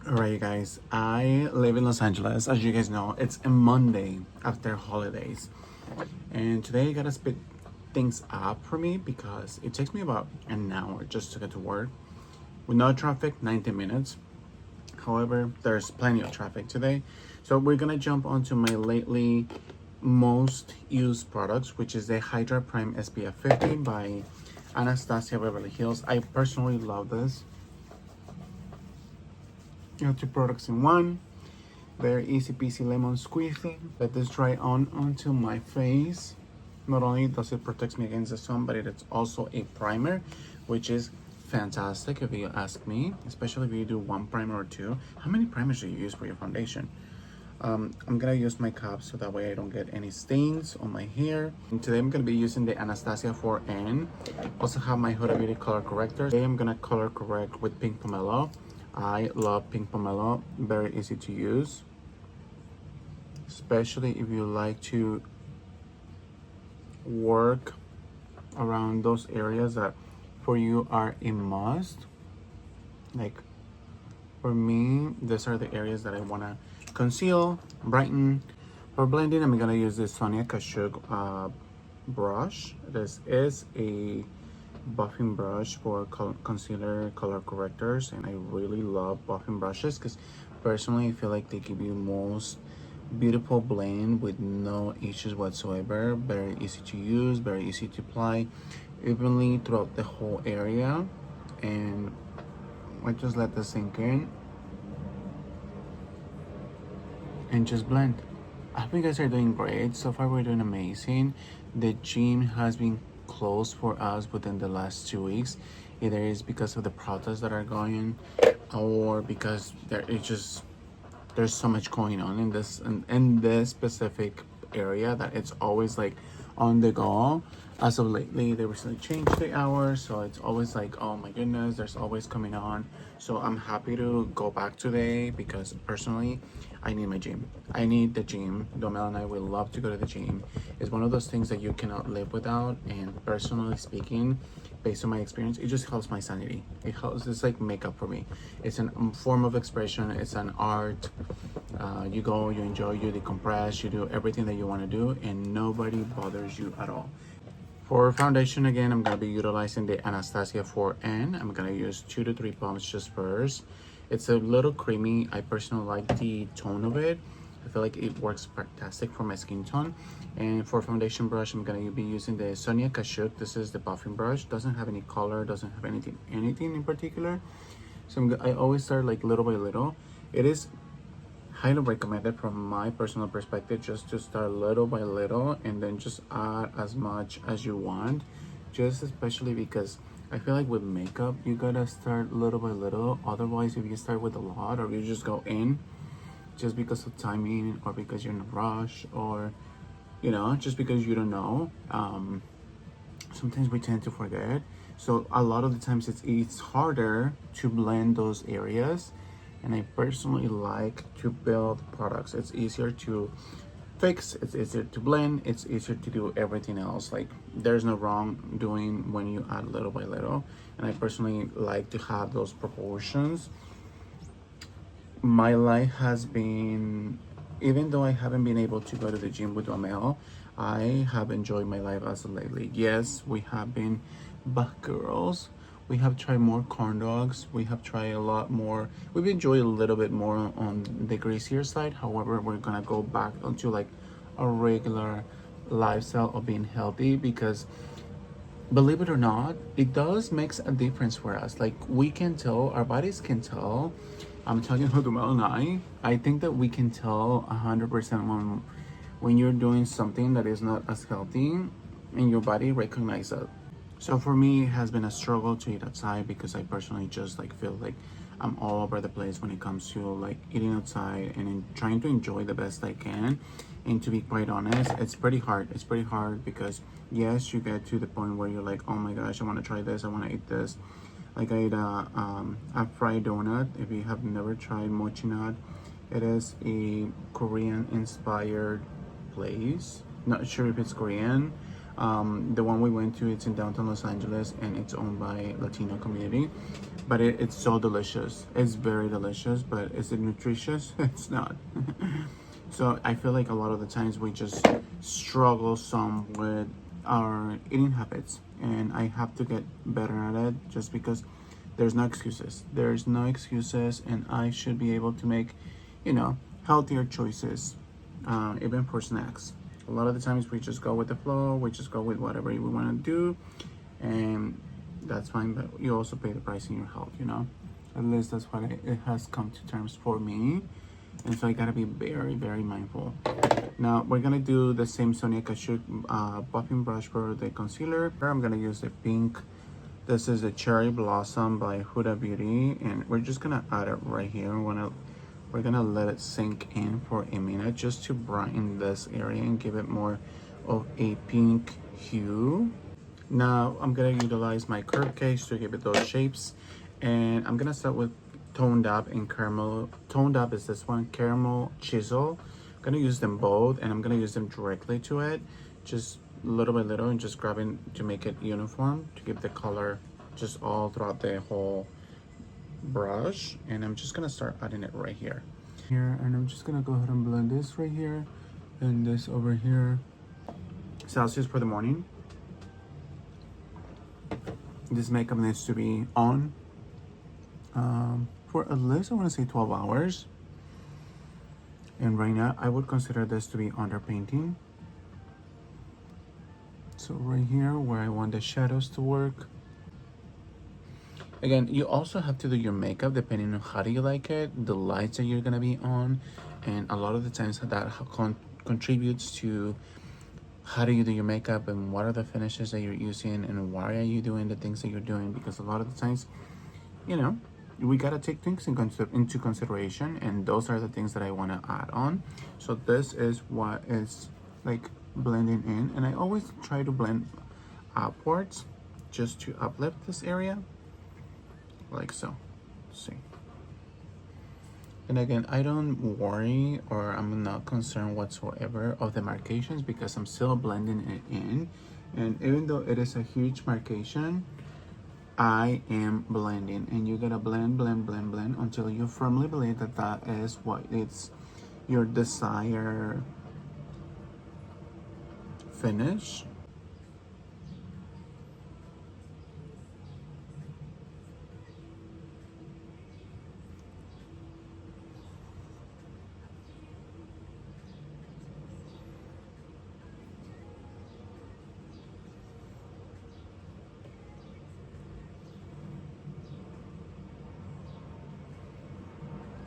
Alright, you guys, I live in Los Angeles. As you guys know, it's a Monday after holidays. And today I gotta speed things up for me because it takes me about an hour just to get to work. With no traffic, 90 minutes. However, there's plenty of traffic today. So we're gonna jump onto my lately most used products, which is the Hydra Prime SPF 50 by Anastasia Beverly Hills. I personally love this. You have two products in one. Very easy peasy lemon squeezy. Let this dry on onto my face. Not only does it protect me against the sun, but it is also a primer, which is fantastic if you ask me, especially if you do one primer or two. How many primers do you use for your foundation? I'm gonna use my cup so that way I don't get any stains on my hair. And today I'm gonna be using the Anastasia 4N. Also have my Huda Beauty color corrector. Today I'm gonna color correct with pink pomelo. I love pink pomelo, very easy to use, especially if you like to work around those areas that for you are a must. Like for me, these are the areas that I want to conceal, brighten. For blending, I'm gonna use this Sonia Kashuk brush. This is a buffing brush for concealer color correctors, and I really love buffing brushes because personally I feel like they give you most beautiful blend with no issues whatsoever. Very easy to use, very easy to apply evenly throughout the whole area. And I just let this sink in and just blend. I hope you guys are doing great. So far we're doing amazing. The gym has been closed for us within the last 2 weeks. Either it's because of the protests that are going or because there's so much going on in this specific area that it's always like on the go. As of lately, they recently changed the hours, so it's always like, oh my goodness, there's always coming on. So I'm happy to go back today because personally I need my gym. I need the gym. Domel and I will love to go to the gym. It's one of those things that you cannot live without, and personally speaking, based on my experience, it just helps my sanity. It helps. It's like makeup for me. It's a form of expression. It's an art. You go, you enjoy, you decompress, you do everything that you want to do, and nobody bothers you at all. For foundation, again, I'm going to be utilizing the Anastasia 4N. I'm going to use 2 to 3 pumps just first. It's a little creamy. I personally like the tone of it. I feel like it works fantastic for my skin tone. And for foundation brush, I'm going to be using the Sonia Kashuk. This is the buffing brush. Doesn't have any color, doesn't have anything in particular. So I always start like little by little. It is highly recommended from my personal perspective just to start little by little and then just add as much as you want, just especially because I feel like with makeup you gotta start little by little. Otherwise, if you start with a lot or you just go in just because of timing or because you're in a rush or just because you don't know, sometimes we tend to forget. So a lot of the times it's harder to blend those areas, and I personally like to build products. It's easier to fix, it's easier to blend, it's easier to do everything else. Like there's no wrong doing when you add little by little, and I personally like to have those proportions. My life has been, even though I haven't been able to go to the gym with Amel, I have enjoyed my life as of lately. Yes, we have been back girls. We have tried more corn dogs. We have tried a lot more. We've enjoyed a little bit more on the greasier side. However, we're gonna go back onto like a regular lifestyle of being healthy because believe it or not, it does makes a difference for us. Like we can tell, our bodies can tell. I'm talking about Dumel and I think that we can tell 100% when you're doing something that is not as healthy and your body recognizes that. So for me, it has been a struggle to eat outside because I personally just like feel like I'm all over the place when it comes to like eating outside and trying to enjoy the best I can. And to be quite honest, it's pretty hard. It's pretty hard because yes, you get to the point where you're like, oh my gosh, I want to try this. I want to eat this. Like I ate a fried donut. If you have never tried mochi nut, it is a Korean inspired place. Not sure if it's Korean. The one we went to, it's in downtown Los Angeles, and it's owned by Latino community. But it's so delicious. It's very delicious, but is it nutritious? It's not. So I feel like a lot of the times we just struggle some with our eating habits, and I have to get better at it, just because there's no excuses. There's no excuses, and I should be able to make, healthier choices, even for snacks. A lot of the times we just go with the flow, we just go with whatever we want to do, and that's fine, but you also pay the price in your health. At least that's what it has come to terms for me. And so I gotta be very, very mindful. Now we're gonna do the same Sonia Kashuk buffing brush for the concealer. I'm gonna use the pink. This is a Cherry Blossom by Huda Beauty, and we're just gonna add it right here. We're gonna let it sink in for a minute, just to brighten this area and give it more of a pink hue. Now I'm gonna utilize my curve case to give it those shapes, and I'm gonna start with Toned Up and Caramel. Toned Up is this one, Caramel Chisel. I'm gonna use them both, and I'm gonna use them directly to it, just little by little, and just grabbing to make it uniform, to give the color just all throughout the whole brush. And I'm just gonna start adding it right here. And I'm just gonna go ahead and blend this right here, and this over here. Celsius for the morning. This makeup needs to be on for at least, I want to say, 12 hours. And right now I would consider this to be underpainting. So right here where I want the shadows to work. Again, you also have to do your makeup depending on how do you like it, the lights that you're gonna be on, and a lot of the times that contributes to how do you do your makeup, and what are the finishes that you're using, and why are you doing the things that you're doing. Because a lot of the times, we gotta take things into consideration, and those are the things that I want to add on. So this is what is like blending in, and I always try to blend upwards just to uplift this area, like so. See, and again, I don't worry, or I'm not concerned whatsoever of the markations, because I'm still blending it in. And even though it is a huge markation, I am blending, and you gotta blend until you firmly believe that that is what it's your desired finish.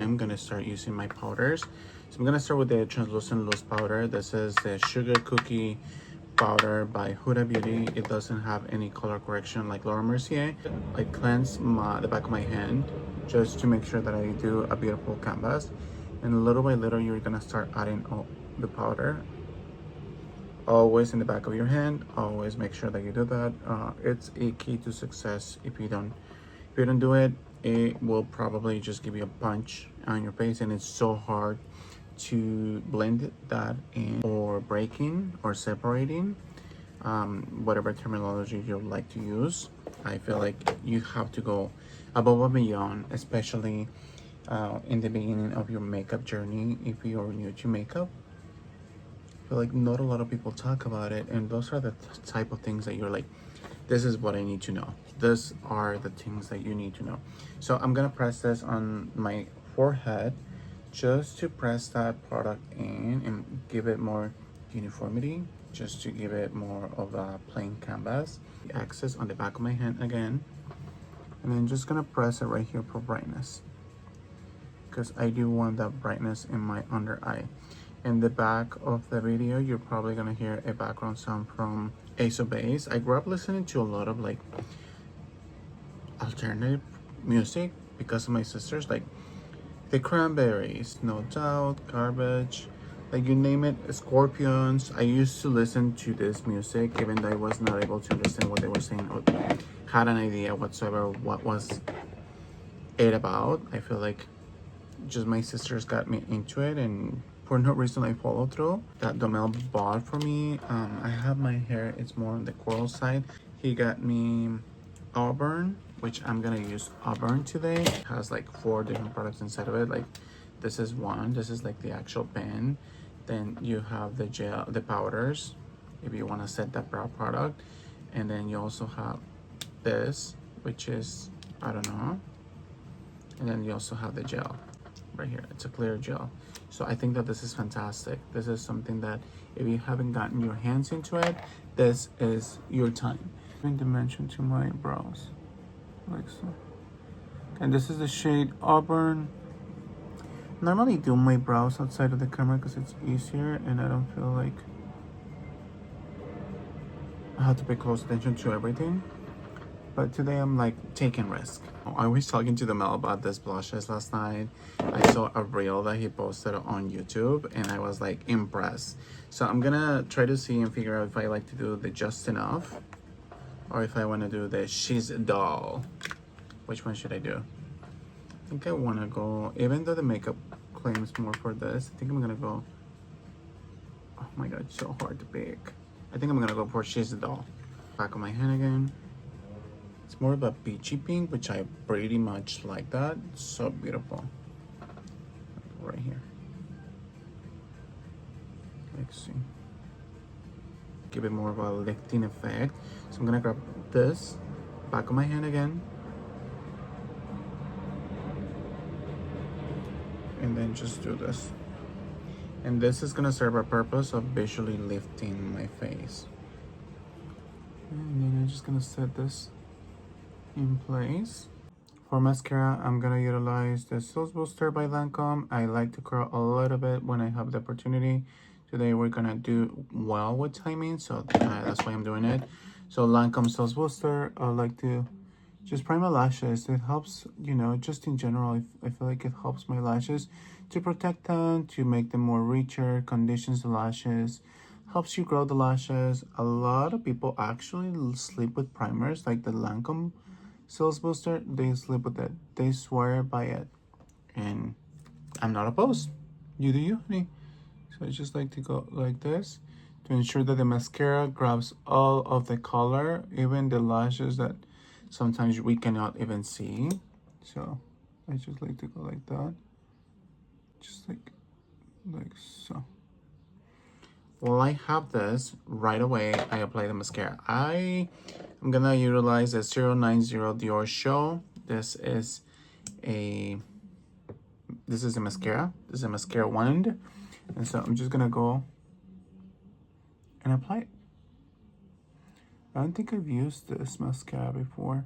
I'm gonna start using my powders. So I'm gonna start with the translucent loose powder. This is the Sugar Cookie powder by Huda Beauty. It doesn't have any color correction like Laura Mercier. I cleanse the back of my hand just to make sure that I do a beautiful canvas. And little by little, you're gonna start adding all the powder. Always in the back of your hand. Always make sure that you do that. It's a key to success. If you don't do it, it will probably just give you a punch on your face, and it's so hard to blend that in, or breaking or separating, whatever terminology you like to use. I feel like you have to go above and beyond, especially in the beginning of your makeup journey. If you're new to makeup, I feel like not a lot of people talk about it, and those are the type of things that you're like, this is what I need to know. These are the things that you need to know. So I'm gonna press this on my forehead, just to press that product in and give it more uniformity, just to give it more of a plain canvas. The excess on the back of my hand again, and then just gonna press it right here for brightness, because I do want that brightness in my under eye. In the back of the video, you're probably gonna hear a background sound from Ace of Base. I grew up listening to a lot of like alternative music because of my sisters, like the Cranberries, No Doubt, Garbage, like you name it, Scorpions. I used to listen to this music even though I was not able to understand what they were saying or had an idea whatsoever what was it about. I feel like just my sisters got me into it and for no reason I follow through that Domel bought for me. I have my hair, it's more on the coral side. He got me Auburn, which I'm gonna use Auburn today. It has like 4 different products inside of it. Like this is one, this is like the actual pen. Then you have the gel, the powders, if you want to set that brow product. And then you also have this, which is, I don't know. And then you also have the gel right here. It's a clear gel. So I think that this is fantastic. This is something that if you haven't gotten your hands into it, this is your time. Giving dimension to my brows, like so. And this is the shade Auburn. Normally do my brows outside of the camera because it's easier and I don't feel like I have to pay close attention to everything. But today I'm like taking risk. I was talking to Mel about this blushes last night. I saw a reel that he posted on YouTube and I was like impressed. So I'm gonna try to see and figure out if I like to do the Just Enough or if I want to do the She's a Doll. Which one should I do? I think I want to go, even though the makeup claims more for this, I think I'm gonna go, oh my god, it's so hard to pick. I think I'm gonna go for She's a Doll. Back of my hand again. It's more of a peachy pink, which I pretty much like that. It's so beautiful. Right here. Let's see. Give it more of a lifting effect. So I'm gonna grab this, back of my hand again. And then just do this. And this is gonna serve a purpose of visually lifting my face. And then I'm just gonna set this in place. For mascara, I'm gonna utilize the Cils Booster by Lancome. I like to curl a little bit when I have the opportunity. Today we're gonna do well with timing, so that's why I'm doing it. So Lancome Cils Booster, I like to just prime my lashes. It helps, you know, just in general, I feel like it helps my lashes to protect them, to make them more richer, conditions the lashes, helps you grow the lashes. A lot of people actually sleep with primers, like the Lancome Cils Booster. They sleep with it. They swear by it. And I'm not opposed. You do you, honey. So I just like to go like this to ensure that the mascara grabs all of the color, even the lashes that sometimes we cannot even see. So I just like to go like that. Just like so. While I have this, right away I apply the mascara. I am gonna utilize the 090 Dior Show. This is a mascara. This is a mascara wand. And so I'm just gonna go and apply it. I don't think I've used this mascara before.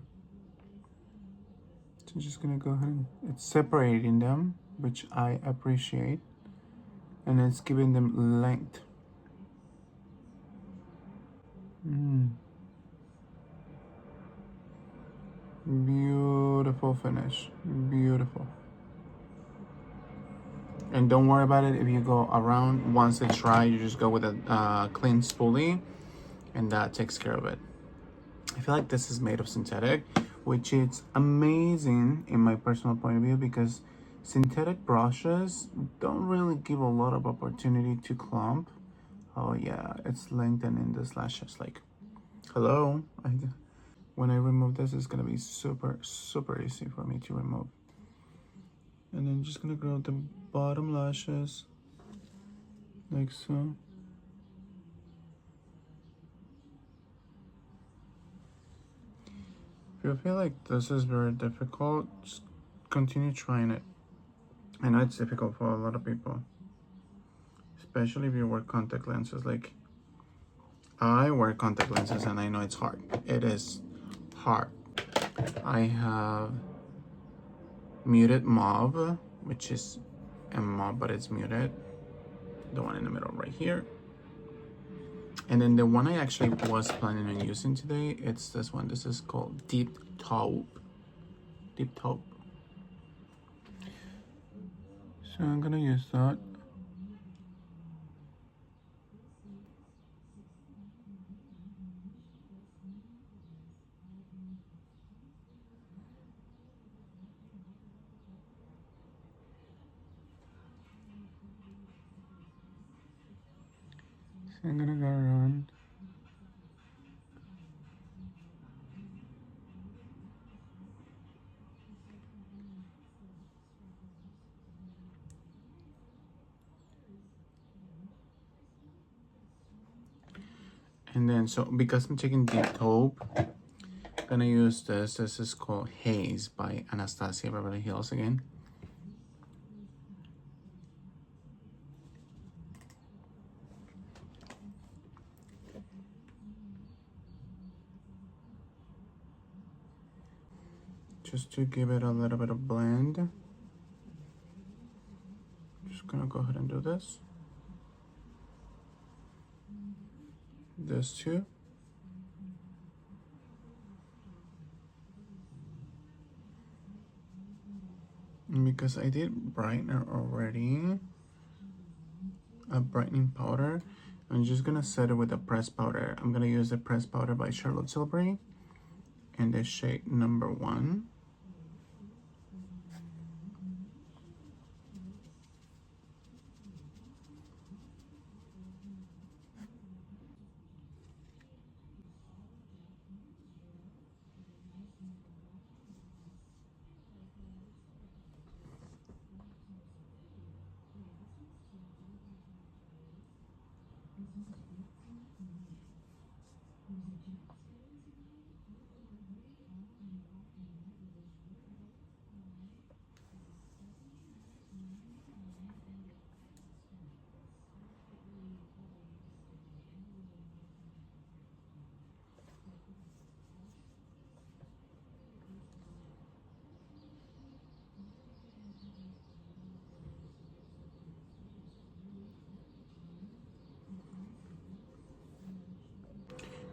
So I'm just gonna go ahead and it's separating them, which I appreciate. And it's giving them length. Beautiful finish. Beautiful. And don't worry about it if you go around. Once it's dry, you just go with a clean spoolie and that takes care of it. I feel like this is made of synthetic, which is amazing in my personal point of view because synthetic brushes don't really give a lot of opportunity to clump. Oh yeah, it's lengthening the lashes. Like, hello. When I remove this, it's gonna be super easy for me to remove. And then just gonna grab the bottom lashes like so. If you feel like this is very difficult, just continue trying it. I know it's difficult for a lot of people, especially if you wear contact lenses. Like, I wear contact lenses and I know it's hard. It is hard. I have muted mauve, which is a mauve, but it's muted. The one in the middle right here. And then the one I actually was planning on using today, it's this one. This is called Deep Taupe. Deep Taupe. So I'm gonna use that. I'm gonna go around. And then, so because I'm taking deep taupe, I'm gonna use this. This is called Haze by Anastasia Beverly Hills again. Just to give it a little bit of blend. Just gonna go ahead and do this. This too. And because I did brightener already, a brightening powder, I'm just gonna set it with a pressed powder. I'm gonna use the pressed powder by Charlotte Tilbury in the shade number 1.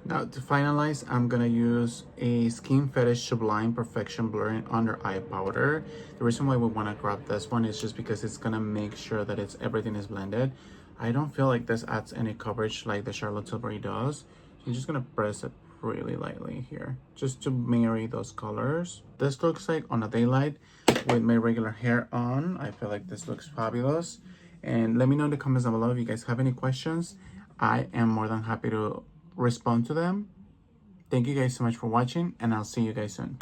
Now to finalize, I'm gonna use a Skin Fetish Sublime Perfection Blurring Under Eye Powder. The reason why we wanna grab this one is just because it's gonna make sure that everything is blended. I don't feel like this adds any coverage like the Charlotte Tilbury does. I'm just gonna press it really lightly here, just to marry those colors. This looks like on a daylight with my regular hair on. I feel like this looks fabulous. And let me know in the comments down below if you guys have any questions. I am more than happy to respond to them. Thank you guys so much for watching, and I'll see you guys soon.